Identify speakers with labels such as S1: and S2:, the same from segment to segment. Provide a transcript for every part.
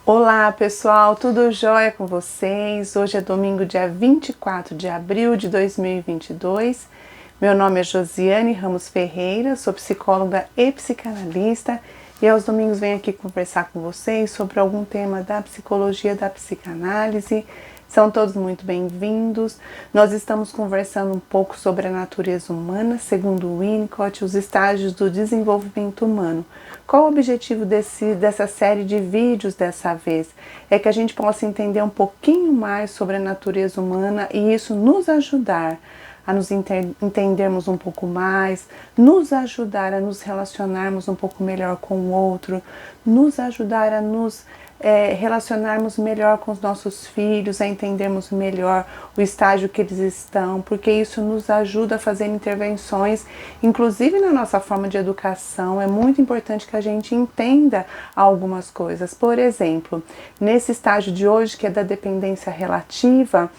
S1: Olá pessoal, tudo jóia com vocês? Hoje é domingo, dia 24 de abril de 2022. Meu nome é Josiane Ramos Ferreira, sou psicóloga e psicanalista e aos domingos venho aqui conversar com vocês sobre algum tema da psicologia da psicanálise. São todos muito bem-vindos. Nós estamos conversando um pouco sobre a natureza humana, segundo Winnicott, os estágios do desenvolvimento humano. Qual o objetivo dessa série de vídeos dessa vez? É que a gente possa entender um pouquinho mais sobre a natureza humana e isso nos ajudar a nos entendermos um pouco mais, nos ajudar a nos relacionarmos um pouco melhor com o outro, nos ajudar a nos relacionarmos melhor com os nossos filhos, a entendermos melhor o estágio que eles estão, porque isso nos ajuda a fazer intervenções, inclusive na nossa forma de educação. É muito importante que a gente entenda algumas coisas. Por exemplo, nesse estágio de hoje, que é da dependência relativa,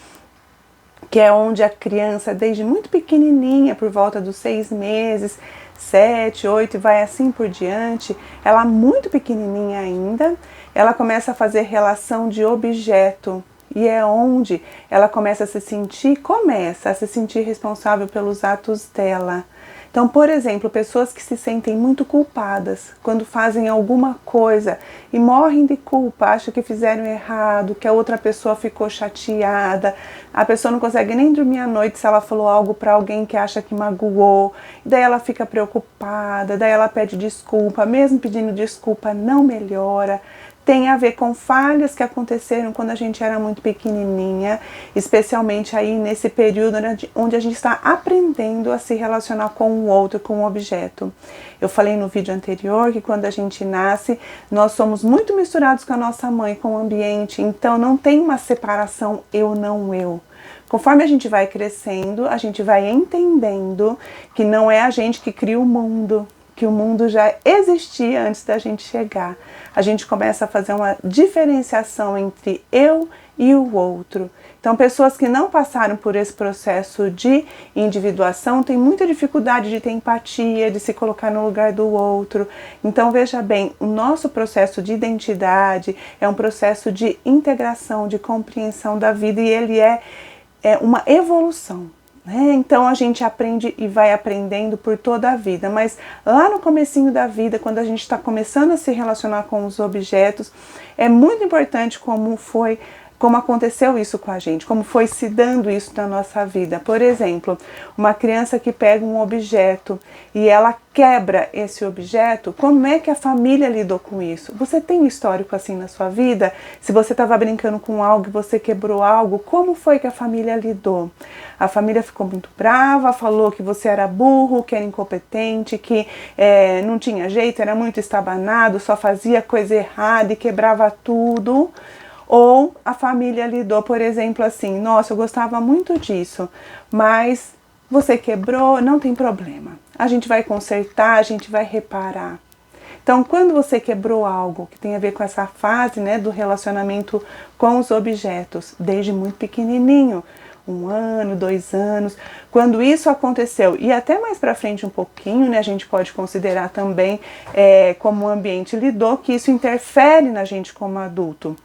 S1: que é onde a criança, desde muito pequenininha, por volta dos 6 meses, 7, 8 e vai assim por diante, ela muito pequenininha ainda, ela começa a fazer relação de objeto e é onde ela começa a se sentir responsável pelos atos dela. Então, por exemplo, pessoas que se sentem muito culpadas quando fazem alguma coisa e morrem de culpa, acham que fizeram errado, que a outra pessoa ficou chateada, a pessoa não consegue nem dormir à noite se ela falou algo para alguém que acha que magoou, daí ela fica preocupada, daí ela pede desculpa, mesmo pedindo desculpa não melhora. Tem a ver com falhas que aconteceram quando a gente era muito pequenininha, especialmente aí nesse período onde a gente está aprendendo a se relacionar com o outro, com o objeto. Eu falei no vídeo anterior que quando a gente nasce, nós somos muito misturados com a nossa mãe, com o ambiente, então não tem uma separação eu, não eu. Conforme a gente vai crescendo, a gente vai entendendo que não é a gente que cria o mundo, que o mundo já existia antes da gente chegar. A gente começa a fazer uma diferenciação entre eu e o outro. Então, pessoas que não passaram por esse processo de individuação têm muita dificuldade de ter empatia, de se colocar no lugar do outro. Então, veja bem, o nosso processo de identidade é um processo de integração, de compreensão da vida e ele é uma evolução. Então a gente aprende e vai aprendendo por toda a vida, mas lá no comecinho da vida, quando a gente está começando a se relacionar com os objetos, é muito importante como aconteceu isso com a gente, como foi se dando isso na nossa vida. Por exemplo, uma criança que pega um objeto e ela quebra esse objeto, como é que a família lidou com isso? Você tem um histórico assim na sua vida? Se você estava brincando com algo e você quebrou algo, como foi que a família lidou? A família ficou muito brava, falou que você era burro, que era incompetente, que não tinha jeito, era muito estabanado, só fazia coisa errada e quebrava tudo. Ou a família lidou, por exemplo, assim, nossa, eu gostava muito disso, mas você quebrou, não tem problema. A gente vai consertar, a gente vai reparar. Então, quando você quebrou algo que tem a ver com essa fase, do relacionamento com os objetos, desde muito pequenininho, 1 ano, 2 anos, quando isso aconteceu e até mais para frente um pouquinho, a gente pode considerar também como o ambiente lidou, que isso interfere na gente como adulto.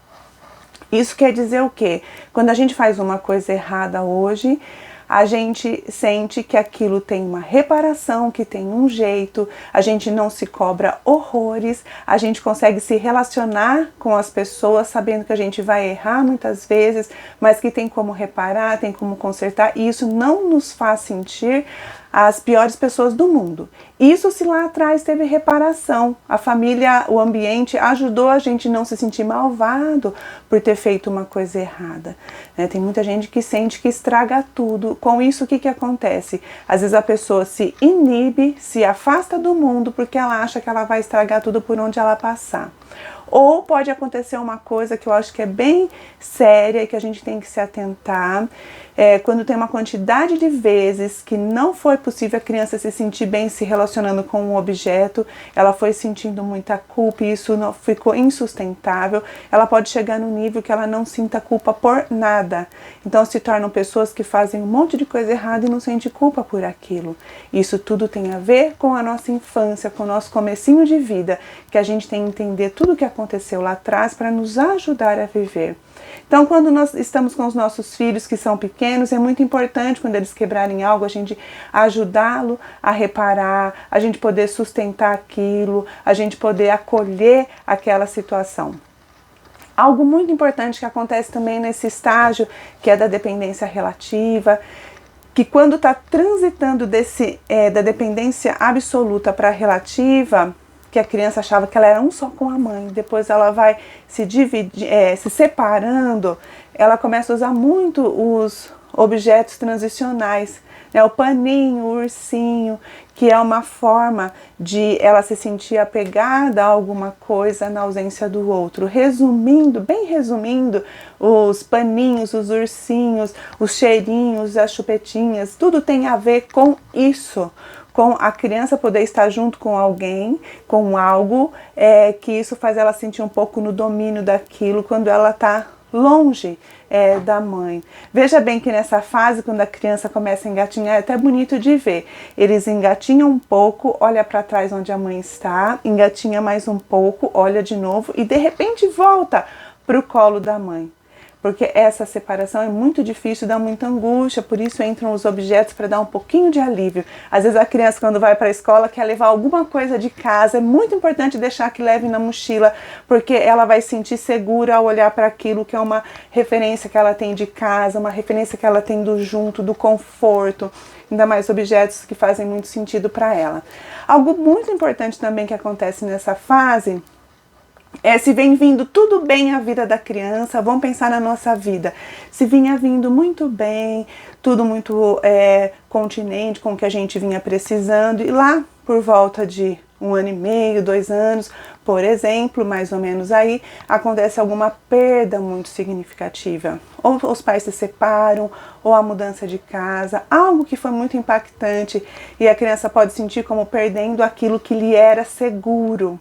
S1: Isso quer dizer o quê? Quando a gente faz uma coisa errada hoje, a gente sente que aquilo tem uma reparação, que tem um jeito, a gente não se cobra horrores, a gente consegue se relacionar com as pessoas sabendo que a gente vai errar muitas vezes, mas que tem como reparar, tem como consertar, e isso não nos faz sentir as piores pessoas do mundo. Isso se lá atrás teve reparação. A família, o ambiente ajudou a gente não se sentir malvado por ter feito uma coisa errada. Tem muita gente que sente que estraga tudo. Com isso, o que acontece? Às vezes a pessoa se inibe, se afasta do mundo porque ela acha que ela vai estragar tudo por onde ela passar. Ou pode acontecer uma coisa que eu acho que é bem séria e que a gente tem que se atentar, quando tem uma quantidade de vezes que não foi possível a criança se sentir bem se relacionando com um objeto, ela foi sentindo muita culpa e isso não, ficou insustentável, ela pode chegar no nível que ela não sinta culpa por nada. Então se tornam pessoas que fazem um monte de coisa errada e não sentem culpa por aquilo. Isso tudo tem a ver com a nossa infância, com o nosso comecinho de vida, que a gente tem que entender tudo o que aconteceu aconteceu lá atrás para nos ajudar a viver. Então, quando nós estamos com os nossos filhos que são pequenos, é muito importante, quando eles quebrarem algo, a gente ajudá-lo a reparar, a gente poder sustentar aquilo, a gente poder acolher aquela situação. Algo muito importante que acontece também nesse estágio, que é da dependência relativa, que quando está transitando da dependência absoluta para a relativa, que a criança achava que ela era um só com a mãe, depois ela vai se separando, ela começa a usar muito os objetos transicionais, né? O paninho, o ursinho, que é uma forma de ela se sentir apegada a alguma coisa na ausência do outro. Resumindo, bem resumindo, os paninhos, os ursinhos, os cheirinhos, as chupetinhas, tudo tem a ver com isso, com a criança poder estar junto com alguém, com algo, que isso faz ela sentir um pouco no domínio daquilo quando ela está longe da mãe. Veja bem que nessa fase, quando a criança começa a engatinhar, é até bonito de ver. Eles engatinham um pouco, olha para trás onde a mãe está, engatinha mais um pouco, olha de novo e de repente volta para o colo da mãe. Porque essa separação é muito difícil, dá muita angústia, por isso entram os objetos para dar um pouquinho de alívio. Às vezes a criança, quando vai para a escola, quer levar alguma coisa de casa, é muito importante deixar que leve na mochila, porque ela vai se sentir segura ao olhar para aquilo que é uma referência que ela tem de casa, uma referência que ela tem do junto, do conforto, ainda mais objetos que fazem muito sentido para ela. Algo muito importante também que acontece nessa fase se vem vindo tudo bem a vida da criança, vamos pensar na nossa vida. Se vinha vindo muito bem, tudo muito continente com o que a gente vinha precisando, e lá por volta de 1 ano e meio, 2 anos, por exemplo, mais ou menos aí, acontece alguma perda muito significativa. Ou os pais se separam, ou a mudança de casa, algo que foi muito impactante e a criança pode sentir como perdendo aquilo que lhe era seguro.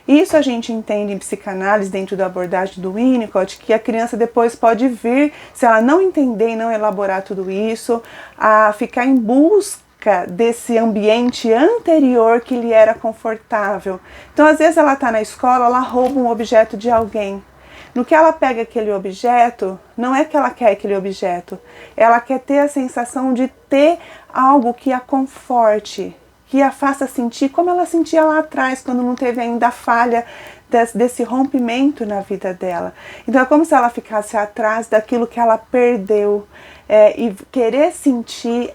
S1: Isso a gente entende em psicanálise, dentro da abordagem do Winnicott, que a criança depois pode vir, se ela não entender e não elaborar tudo isso, a ficar em busca desse ambiente anterior que lhe era confortável. Então, às vezes ela está na escola, ela rouba um objeto de alguém. No que ela pega aquele objeto, não é que ela quer aquele objeto, ela quer ter a sensação de ter algo que a conforte, que a faça sentir como ela sentia lá atrás, quando não teve ainda a falha desse rompimento na vida dela. Então é como se ela ficasse atrás daquilo que ela perdeu, e querer sentir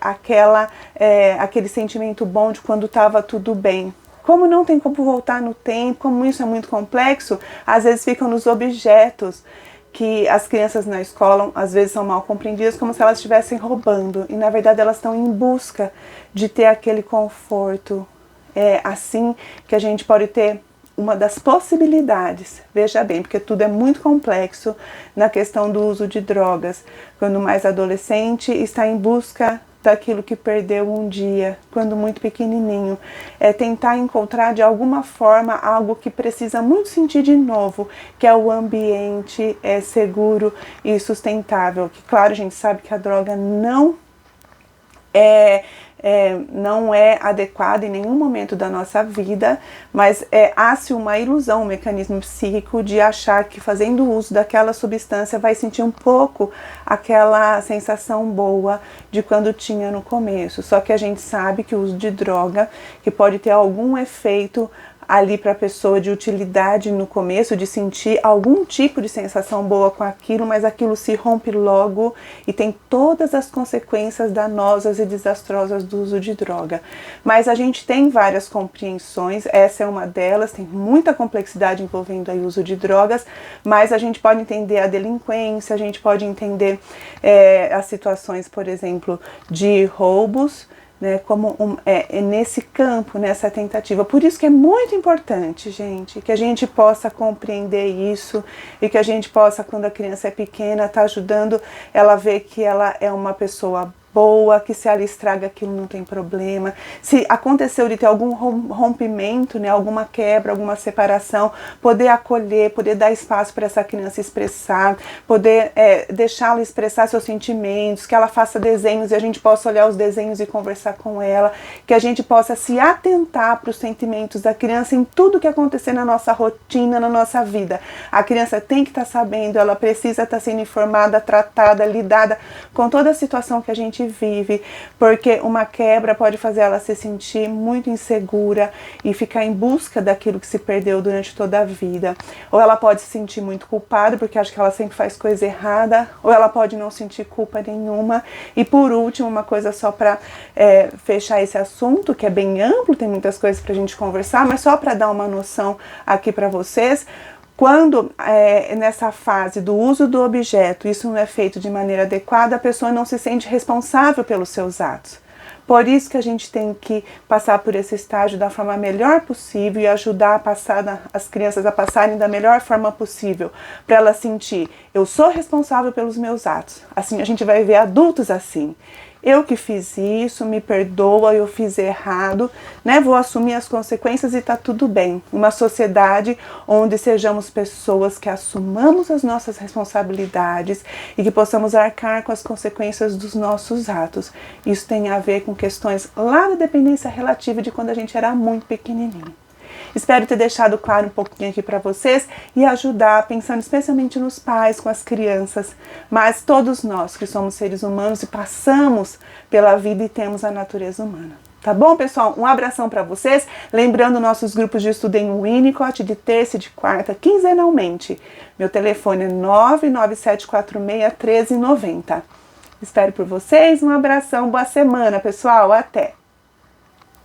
S1: aquele sentimento bom de quando estava tudo bem. Como não tem como voltar no tempo, como isso é muito complexo, às vezes ficam nos objetos, que as crianças na escola às vezes são mal compreendidas como se elas estivessem roubando, e na verdade elas estão em busca de ter aquele conforto. É assim que a gente pode ter uma das possibilidades, veja bem, porque tudo é muito complexo na questão do uso de drogas, quando mais adolescente está em busca daquilo que perdeu um dia, quando muito pequenininho, tentar encontrar de alguma forma algo que precisa muito sentir de novo, que é o ambiente seguro e sustentável, que claro, a gente sabe que a droga não é adequada em nenhum momento da nossa vida, mas há-se uma ilusão, um mecanismo psíquico de achar que fazendo uso daquela substância vai sentir um pouco aquela sensação boa de quando tinha no começo. Só que a gente sabe que o uso de droga, que pode ter algum efeito ali para a pessoa de utilidade no começo, de sentir algum tipo de sensação boa com aquilo, mas aquilo se rompe logo e tem todas as consequências danosas e desastrosas do uso de droga. Mas a gente tem várias compreensões, essa é uma delas, tem muita complexidade envolvendo aí o uso de drogas, mas a gente pode entender a delinquência, a gente pode entender as situações, por exemplo, de roubos, né, como nesse campo, nessa tentativa. Por isso que é muito importante, gente, que a gente possa compreender isso e que a gente possa, quando a criança é pequena, estar ajudando ela a ver que ela é uma pessoa boa, que se ela estraga aquilo não tem problema. Se aconteceu de ter algum rompimento, né, alguma quebra, alguma separação, poder acolher, poder dar espaço para essa criança expressar, poder deixá-la expressar seus sentimentos, que ela faça desenhos e a gente possa olhar os desenhos e conversar com ela, que a gente possa se atentar para os sentimentos da criança em tudo que acontecer na nossa rotina, na nossa vida. A criança tem que estar sabendo, ela precisa estar sendo informada, tratada, lidada com toda a situação que a gente vive, porque uma quebra pode fazer ela se sentir muito insegura e ficar em busca daquilo que se perdeu durante toda a vida. Ou ela pode se sentir muito culpada porque acha que ela sempre faz coisa errada, ou ela pode não sentir culpa nenhuma. E por último, uma coisa só para fechar esse assunto, que é bem amplo, tem muitas coisas para a gente conversar, mas só para dar uma noção aqui para vocês. Quando nessa fase do uso do objeto isso não é feito de maneira adequada, a pessoa não se sente responsável pelos seus atos. Por isso que a gente tem que passar por esse estágio da forma melhor possível e ajudar as crianças a passarem da melhor forma possível, para ela sentir, eu sou responsável pelos meus atos. Assim a gente vai ver adultos assim. Eu que fiz isso, me perdoa, eu fiz errado, né? Vou assumir as consequências e tá tudo bem. Uma sociedade onde sejamos pessoas que assumamos as nossas responsabilidades e que possamos arcar com as consequências dos nossos atos. Isso tem a ver com questões lá da dependência relativa de quando a gente era muito pequenininho. Espero ter deixado claro um pouquinho aqui para vocês e ajudar, pensando especialmente nos pais, com as crianças, mas todos nós que somos seres humanos e passamos pela vida e temos a natureza humana. Tá bom, pessoal? Um abração para vocês. Lembrando nossos grupos de estudo em Winnicott de terça e de quarta, quinzenalmente. Meu telefone é 997461390. Espero por vocês. Um abração, boa semana, pessoal. Até!